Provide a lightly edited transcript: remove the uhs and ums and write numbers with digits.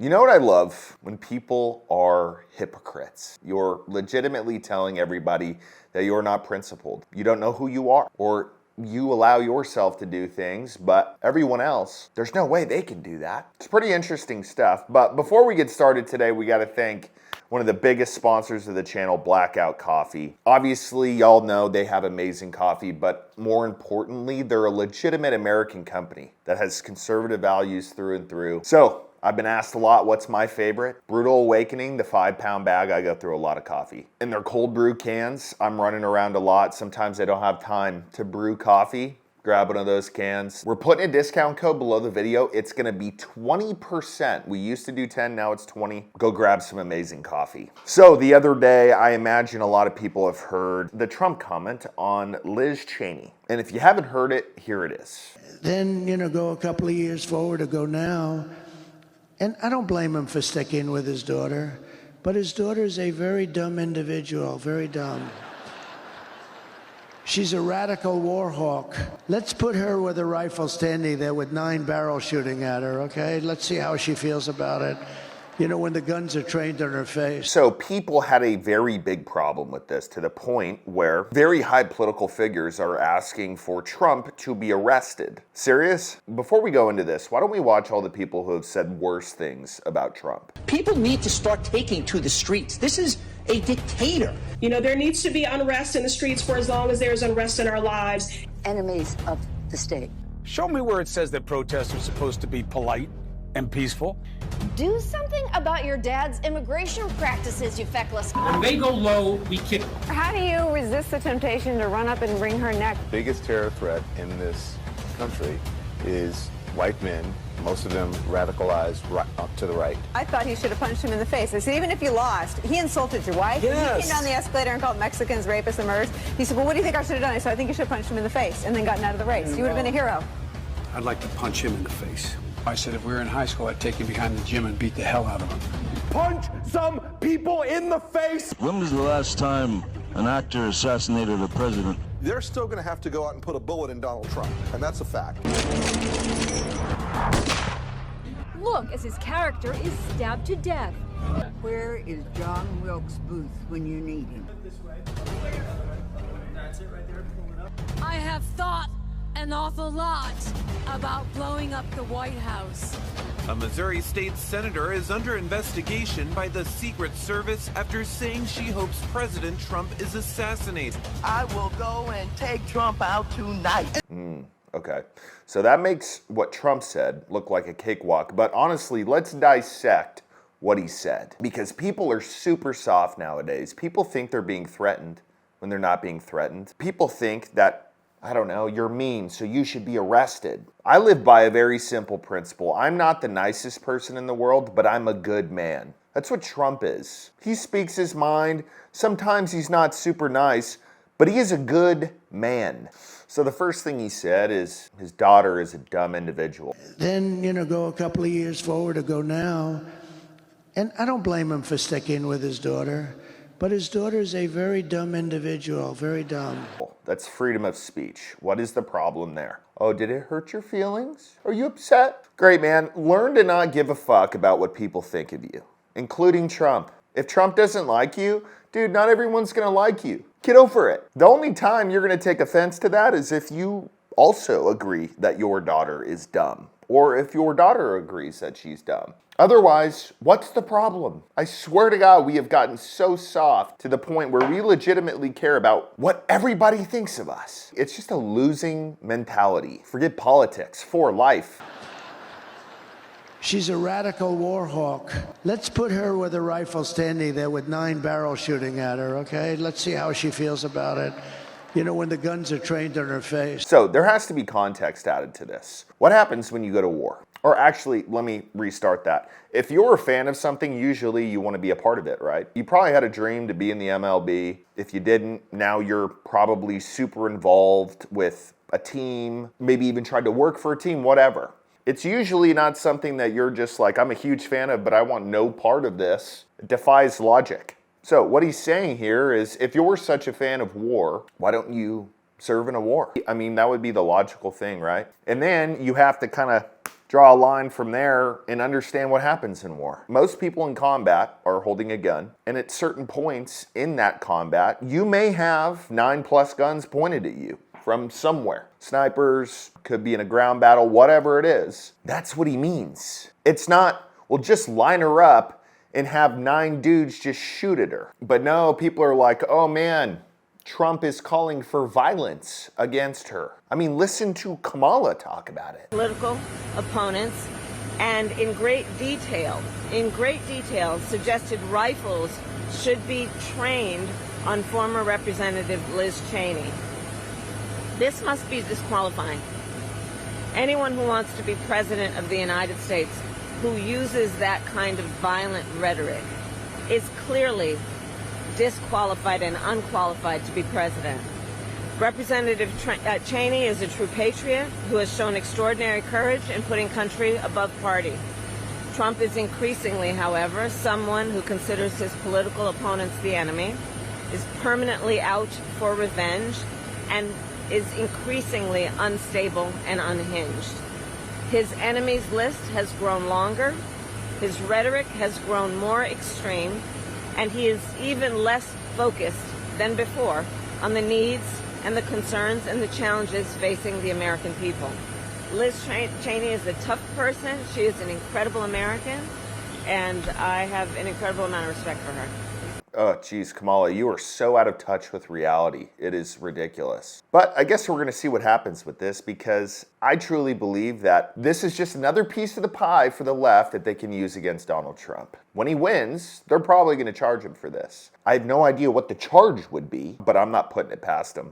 You know what I love? When people are hypocrites. You're legitimately telling everybody that you're not principled. You don't know who you are, or you allow yourself to do things, but everyone else, there's no way they can do that. It's pretty interesting stuff. But before we get started today, we got to thank one of the biggest sponsors of the channel, Blackout Coffee. Obviously, y'all know they have amazing coffee, but more importantly, they're a legitimate American company that has conservative values through and through. So, I've been asked a lot, what's my favorite? Brutal Awakening, the 5-pound bag. I go through a lot of coffee. In their cold brew cans, I'm running around a lot. Sometimes I don't have time to brew coffee. Grab one of those cans. We're putting a discount code below the video. It's gonna be 20%. We used to do 10, now it's 20. Go grab some amazing coffee. So the other day, I imagine a lot of people have heard the Trump comment on Liz Cheney. And if you haven't heard it, here it is. Then, go a couple of years forward or go now. And I don't blame him for sticking with his daughter, but his daughter is a very dumb individual, very dumb. She's a radical war hawk. Let's put her with a rifle standing there with 9 barrels shooting at her, okay? Let's see how she feels about it. When the guns are trained on her face. So people had a very big problem with this, to the point where very high political figures are asking for Trump to be arrested. Serious? Before we go into this, why don't we watch all the people who have said worse things about Trump? People need to start taking to the streets. This is a dictator. There needs to be unrest in the streets for as long as there's unrest in our lives. Enemies of the state. Show me where it says that protests are supposed to be polite and peaceful. Do something about your dad's immigration practices, you feckless. When they go low, we kick. How do you resist the temptation to run up and wring her neck? The biggest terror threat in this country is white men, most of them radicalized right up to the right. I thought he should have punched him in the face. I said, even if you lost, he insulted your wife. Yes. He came down the escalator and called Mexicans rapists and murderers. He said, well, what do you think I should have done? I said, I think you should have punched him in the face and then gotten out of the race. You would have been a hero. I'd like to punch him in the face. I said if we were in high school, I'd take him behind the gym and beat the hell out of him. Punch some people in the face! When was the last time an actor assassinated a president? They're still going to have to go out and put a bullet in Donald Trump, and that's a fact. Look as his character is stabbed to death. Where is John Wilkes Booth when you need him? That's it right there. Pull it up. I have thought an awful lot about blowing up the White House. A Missouri state senator is under investigation by the Secret Service after saying she hopes President Trump is assassinated. I will go and take Trump out tonight. Okay, so that makes what Trump said look like a cakewalk, but honestly, let's dissect what he said. Because people are super soft nowadays. People think they're being threatened when they're not being threatened. People think that, I don't know, you're mean, so you should be arrested. I live by a very simple principle. I'm not the nicest person in the world, but I'm a good man. That's what Trump is. He speaks his mind. Sometimes he's not super nice, but he is a good man. So the first thing he said is his daughter is a dumb individual. Then, go a couple of years forward or go now. And I don't blame him for sticking with his daughter, but his daughter is a very dumb individual, very dumb. That's freedom of speech. What is the problem there? Oh, did it hurt your feelings? Are you upset? Great, man. Learn to not give a fuck about what people think of you, including Trump. If Trump doesn't like you, dude, not everyone's gonna like you. Get over it. The only time you're gonna take offense to that is if you also agree that your daughter is dumb, or if your daughter agrees that she's dumb. Otherwise, what's the problem? I swear to God, we have gotten so soft to the point where we legitimately care about what everybody thinks of us. It's just a losing mentality. Forget politics, for life. She's a radical war hawk. Let's put her with a rifle standing there with 9 barrels shooting at her, okay? Let's see how she feels about it. When the guns are trained on her face. So there has to be context added to this. What happens when you go to war? Or actually, let me restart that. If you're a fan of something, usually you want to be a part of it, right? You probably had a dream to be in the MLB. If you didn't, now you're probably super involved with a team, maybe even tried to work for a team, whatever. It's usually not something that you're just like, I'm a huge fan of, but I want no part of this. It defies logic. So what he's saying here is, if you're such a fan of war, why don't you serve in a war? I mean, that would be the logical thing, right? And then you have to kind of draw a line from there and understand what happens in war. Most people in combat are holding a gun, and at certain points in that combat, you may have 9+ guns pointed at you from somewhere. Snipers, could be in a ground battle, whatever it is. That's what he means. It's not, well, just line her up and have 9 dudes just shoot at her. But no, people are like, oh man, Trump is calling for violence against her. I mean, listen to Kamala talk about it. Political opponents, and in great detail, suggested rifles should be trained on former Representative Liz Cheney. This must be disqualifying. Anyone who wants to be president of the United States who uses that kind of violent rhetoric is clearly disqualified and unqualified to be president. Representative Cheney is a true patriot who has shown extraordinary courage in putting country above party. Trump is increasingly, however, someone who considers his political opponents the enemy, is permanently out for revenge, and is increasingly unstable and unhinged. His enemies list has grown longer, his rhetoric has grown more extreme, and he is even less focused than before on the needs and the concerns and the challenges facing the American people. Liz Cheney is a tough person. She is an incredible American, and I have an incredible amount of respect for her. Oh, geez, Kamala, you are so out of touch with reality. It is ridiculous. But I guess we're going to see what happens with this, because I truly believe that this is just another piece of the pie for the left that they can use against Donald Trump. When he wins, they're probably going to charge him for this. I have no idea what the charge would be, but I'm not putting it past him.